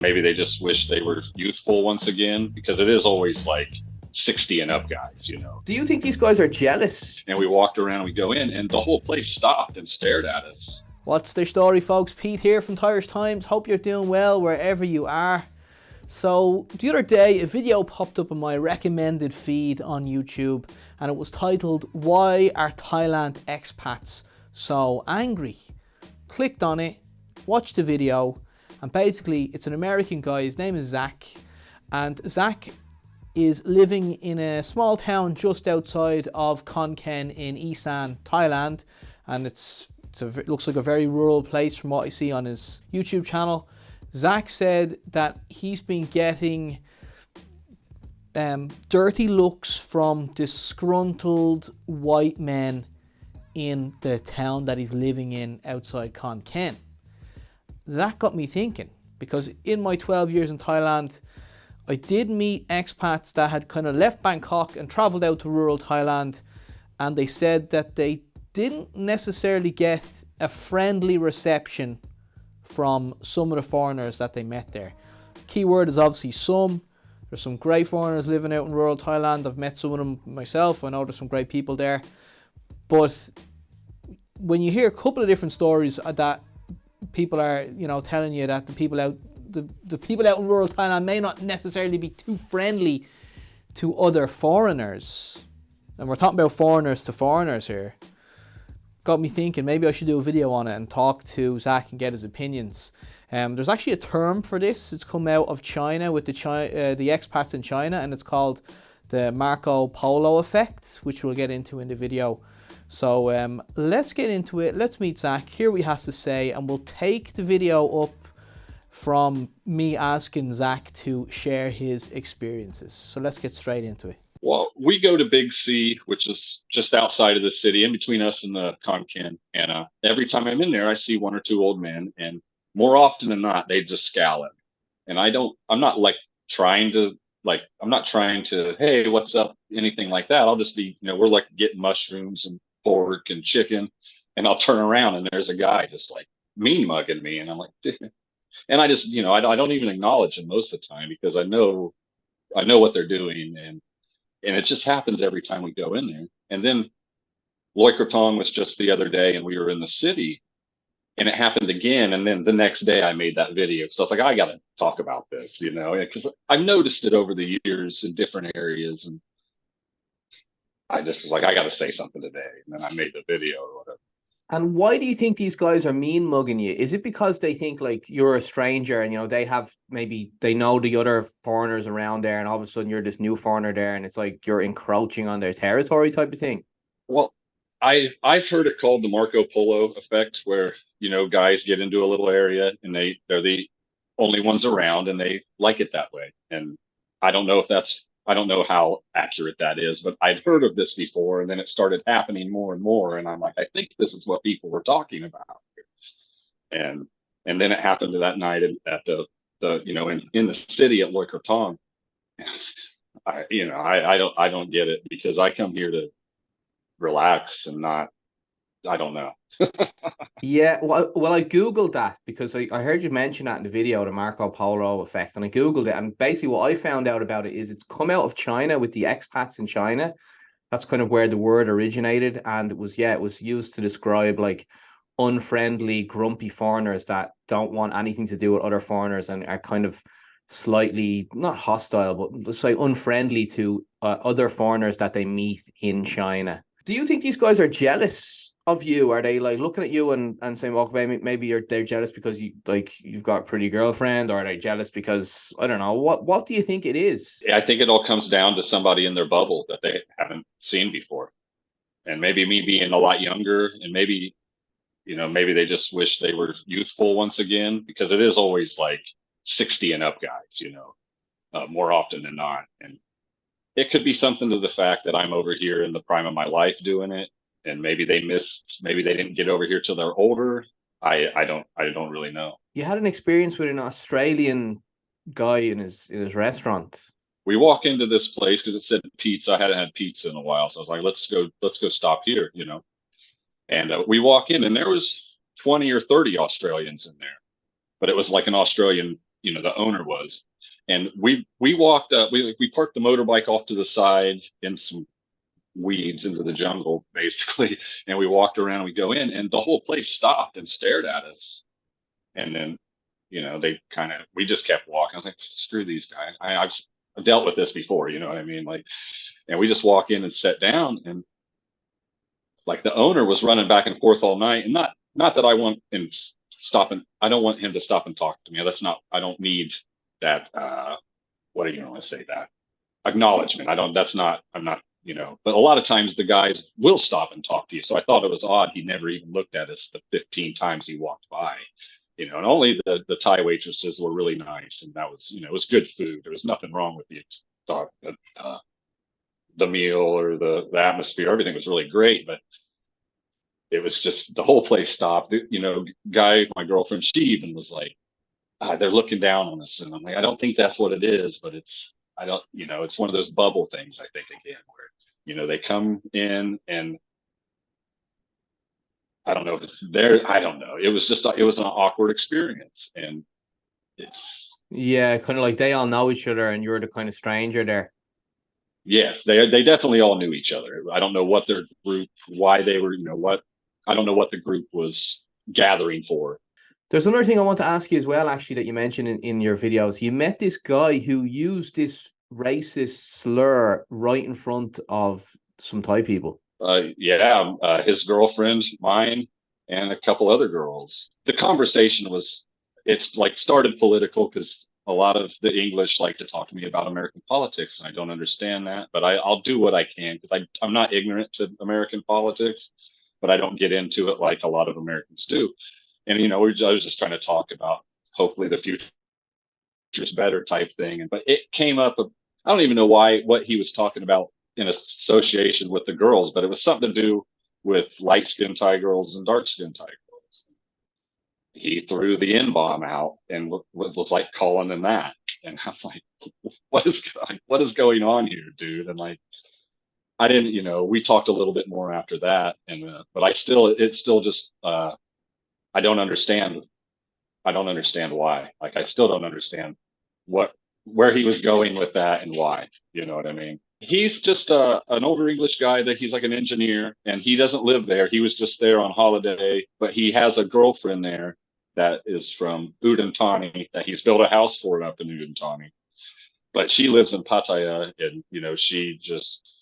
Maybe they just wish they were youthful once again, because it is always like 60 and up guys. Do you think these guys are jealous? And we walked around, we go in, and the whole place stopped and stared at us. What's the story, folks? Pete here from Thairish Times. Hope you're doing well wherever you are. So the other day, a video popped up on my recommended feed on YouTube, and it was titled, "Why are Thailand expats so angry?" Clicked on it, watched the video, and basically it's an American guy. His name is Zach, and Zach is living in a small town just outside of Khon Kaen in Isan, Thailand, and it looks like a very rural place from what I see on his YouTube channel. Zach said that he's been getting dirty looks from disgruntled white men in the town that he's living in outside Khon Kaen. That got me thinking, because in my 12 years in Thailand, I did meet expats that had kind of left Bangkok and traveled out to rural Thailand, and they said that they didn't necessarily get a friendly reception from some of the foreigners that they met there. Keyword is obviously some. There's some great foreigners living out in rural Thailand. I've met some of them myself. I know there's some great people there. But when you hear a couple of different stories that people are, telling you that the people out in rural Thailand may not necessarily be too friendly to other foreigners, and we're talking about foreigners to foreigners here, got me thinking maybe I should do a video on it and talk to Zach and get his opinions. There's actually a term for this. It's come out of China with the expats in China, and it's called the Marco Polo effect, which we'll get into in the video. So let's get into it. Let's meet Zach, hear what he has to say, and we'll take the video up from me asking Zach to share his experiences. So let's get straight into it. Well, we go to Big C, which is just outside of the city, in between us and the Khon Kaen. And every time I'm in there, I see one or two old men, and more often than not, they just scowl at me. And I'm not trying to, hey, what's up? Anything like that. I'll just be, we're like getting mushrooms and pork and chicken, and I'll turn around and there's a guy just like mean mugging me. And I'm like, dude. And I just, I don't even acknowledge him most of the time, because I know what they're doing. And it just happens every time we go in there. And then Loy Krathong was just the other day, and we were in the city, and it happened again. And then the next day I made that video. So I was like, I got to talk about this, because I've noticed it over the years in different areas. And I just was like, I got to say something today. And then I made the video or whatever. And why do you think these guys are mean mugging you? Is it because they think like you're a stranger, and they know the other foreigners around there, and all of a sudden you're this new foreigner there, and it's like you're encroaching on their territory type of thing? Well, I've heard it called the Marco Polo effect, where guys get into a little area and they're the only ones around, and they like it that way. And I don't know how accurate that is, but I'd heard of this before, and then it started happening more and more. And I'm like, I think this is what people were talking about here. And then it happened to that night at in the city at Loy Krathong. I don't get it, because I come here to relax and not, I don't know. Yeah, well, I Googled that because I heard you mention that in the video, the Marco Polo effect, and I Googled it. And basically what I found out about it is it's come out of China with the expats in China. That's kind of where the word originated. And it was used to describe like unfriendly, grumpy foreigners that don't want anything to do with other foreigners and are kind of slightly, not hostile, but let's say unfriendly to other foreigners that they meet in China. Do you think these guys are jealous of you? Are they like looking at you and saying, well, maybe they're jealous because you've got a pretty girlfriend, or are they jealous because, I don't know, what do you think it is? I think it all comes down to somebody in their bubble that they haven't seen before. And maybe me being a lot younger, and maybe they just wish they were youthful once again, because it is always like 60 and up guys, more often than not. And it could be something to the fact that I'm over here in the prime of my life doing it, and maybe they didn't get over here till they're older. I don't really know. You had an experience with an Australian guy in his restaurant. We walk into this place because it said pizza. I hadn't had pizza in a while, so I was like, let's go stop here, And we walk in, and there was 20 or 30 Australians in there, but it was like an Australian the owner was. And we walked up, we parked the motorbike off to the side in some weeds into the jungle, basically. And we walked around, we go in, and the whole place stopped and stared at us. And then, we just kept walking. I was like, screw these guys. I've dealt with this before, you know what I mean? Like, and we just walk in and sit down, and like the owner was running back and forth all night. And not that I want him stopping. I don't want him to stop and talk to me. That's not, I don't need that. What do you want to say, that acknowledgement? I don't, that's not, I'm not, but a lot of times the guys will stop and talk to you. So I thought it was odd. He never even looked at us the 15 times he walked by, and only the Thai waitresses were really nice. And that was, it was good food. There was nothing wrong with the meal or the atmosphere. Everything was really great, but it was just, the whole place stopped. Guy, my girlfriend, she even was like, they're looking down on us. And I'm like, I don't think that's what it is, but I don't, it's one of those bubble things, I think, again, where, they come in, and I don't know if it's there. I don't know. It was an awkward experience. And it's, Yeah, kind of like they all know each other and you're the kind of stranger there. yes, they definitely all knew each other. I don't know what their group, why they were, I don't know what the group was gathering for. There's another thing I want to ask you as well, actually, that you mentioned in your videos. You met this guy who used this racist slur right in front of some Thai people. His girlfriend, mine, and a couple other girls. The conversation it's like started political because a lot of the English like to talk to me about American politics, and I don't understand that. But I'll do what I can, because I'm not ignorant to American politics, but I don't get into it like a lot of Americans do. And I was just trying to talk about hopefully the future's better type thing. But it came up. I don't even know what he was talking about in association with the girls, but it was something to do with light skinned Thai girls and dark skinned Thai girls. He threw the N bomb out and was like calling them that. And I'm like, what is going on here, dude? And like, I didn't, we talked a little bit more after that. And, but it's still just, I don't understand. I don't understand why. Like, I still don't understand where he was going with that and why. You know what I mean? He's just an older English guy that he's like an engineer, and he doesn't live there. He was just there on holiday, but he has a girlfriend there that is from Udon Thani, that he's built a house for up in Udon Thani. But she lives in Pattaya, and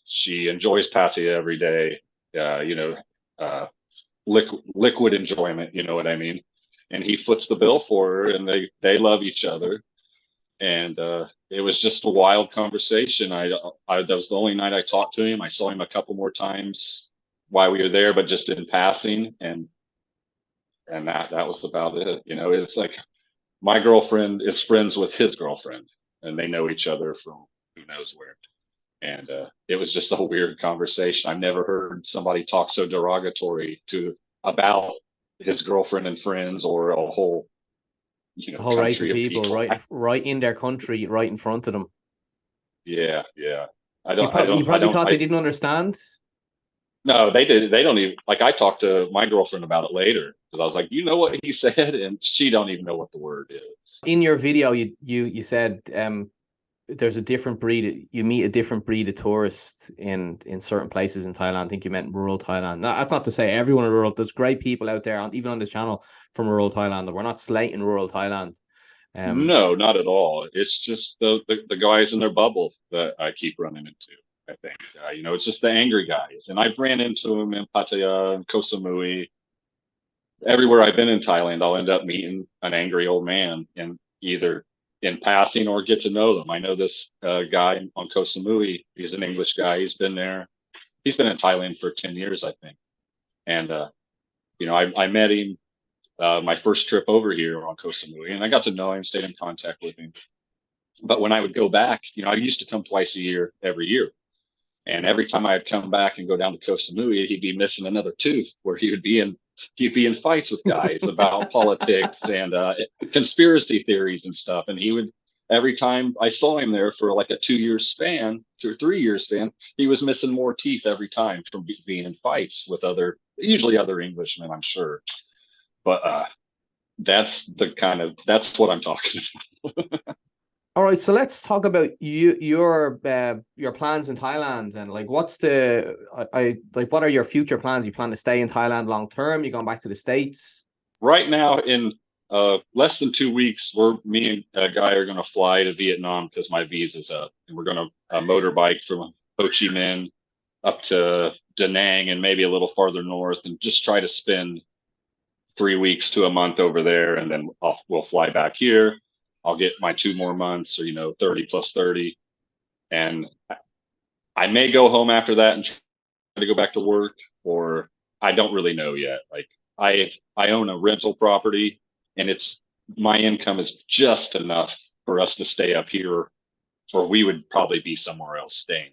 she enjoys Pattaya every day. Liquid enjoyment, you know what I mean? And he foots the bill for her, and they love each other. And it was just a wild conversation. That was the only night I talked to him. I saw him a couple more times while we were there, but just in passing. And that was about it. It's like my girlfriend is friends with his girlfriend, and they know each other from who knows where. And it was just a weird conversation. I've never heard somebody talk so derogatory about his girlfriend and friends, or a whole a whole race of people. Right in their country, right in front of them. Yeah. He probably thought they didn't understand. No, they did. They don't even, like, I talked to my girlfriend about it later, because I was like, you know what he said? And she don't even know what the word is. In your video, you said there's a different breed. You meet a different breed of tourists in certain places in Thailand. I think you meant rural Thailand. No, that's not to say everyone in rural. There's great people out there, even on the channel, from rural Thailand. We're not slating rural Thailand. No, not at all. It's just the guys in their bubble that I keep running into. I think it's just the angry guys, and I've ran into them in Pattaya and Koh Samui. Everywhere I've been in Thailand, I'll end up meeting an angry old man, and either in passing or get to know them. I know this guy on Koh Samui. He's an English guy. He's been there. He's been in Thailand for 10 years, I think. And, I met him my first trip over here on Koh Samui, and I got to know him, stayed in contact with him. But when I would go back, I used to come twice a year, every year. And every time I'd come back and go down to Koh Samui, he'd be missing another tooth, where he'd be in fights with guys about politics and conspiracy theories and stuff. And every time I saw him there for like a 2 year span, 2 or 3 year span, he was missing more teeth every time from being in fights with usually other Englishmen, I'm sure. But that's what I'm talking about. All right, so let's talk about your plans in Thailand, and like what's the like what are your future plans? You plan to stay in Thailand long term? You going back to the States? Right now, in less than 2 weeks, me and a guy are going to fly to Vietnam because my visa's up, and we're going to motorbike from Ho Chi Minh up to Da Nang and maybe a little farther north, and just try to spend 3 weeks to a month over there, and then we'll fly back here. I'll get my 2 more months, or 30 plus 30, and I may go home after that and try to go back to work, or I don't really know yet. Like I own a rental property, and it's my income is just enough for us to stay up here, or we would probably be somewhere else staying.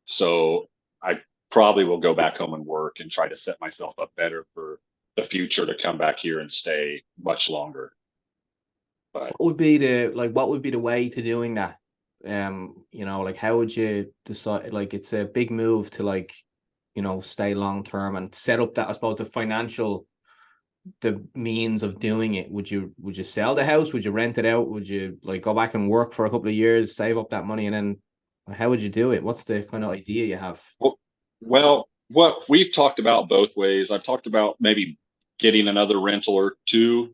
So I probably will go back home and work and try to set myself up better for the future to come back here and stay much longer. But What would be the way to doing that? Like how would you decide? Like it's a big move to like, stay long term and set up that, I suppose, the means of doing it. Would you sell the house? Would you rent it out? Would you like go back and work for a couple of years, save up that money, and then how would you do it? What's the kind of idea you have? well, what we've talked about both ways. I've talked about maybe getting another rental or two,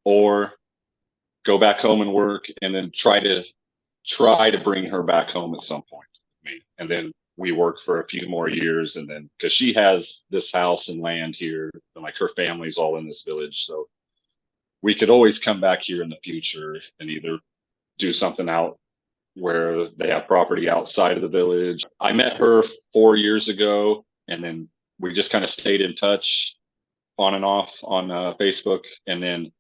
or go back home and work, and then try to bring her back home at some point with me, and then we work for a few more years, and then because she has this house and land here, and like her family's all in this village, so we could always come back here in the future and either do something out where they have property outside of the village. I met her 4 years ago, and then we just kind of stayed in touch on and off on Facebook, and then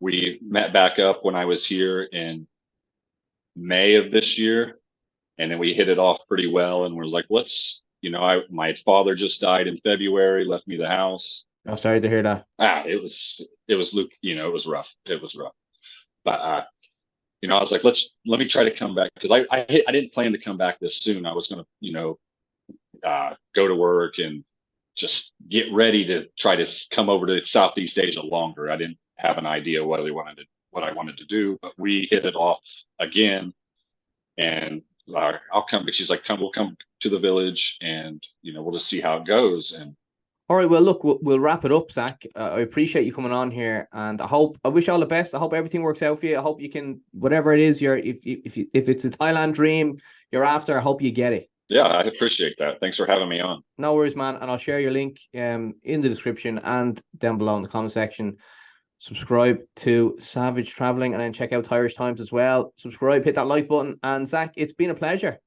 we met back up when I was here in May of this year, and then we hit it off pretty well, and we're like, my father just died in February, left me the house. I'm sorry to hear that. Luke, it was rough. It was rough. But I was like, let me try to come back, because I didn't plan to come back this soon. I was going to, go to work and just get ready to try to come over to Southeast Asia longer. I didn't have an idea what I wanted to do, but we hit it off again, and I'll come. But she's like, we'll come to the village, and we'll just see how it goes. And all right, well, look, we'll wrap it up, Zach. I appreciate you coming on here, and I wish you all the best. I hope everything works out for you. I hope you can, whatever it is, if it's a Thailand dream you're after, I hope you get it. Yeah, I appreciate that. Thanks for having me on. No worries, man. And I'll share your link in the description and down below in the comment section. Subscribe to Savage Traveling, and then check out Thairish Times as well. Subscribe, hit that like button, and Zach, it's been a pleasure.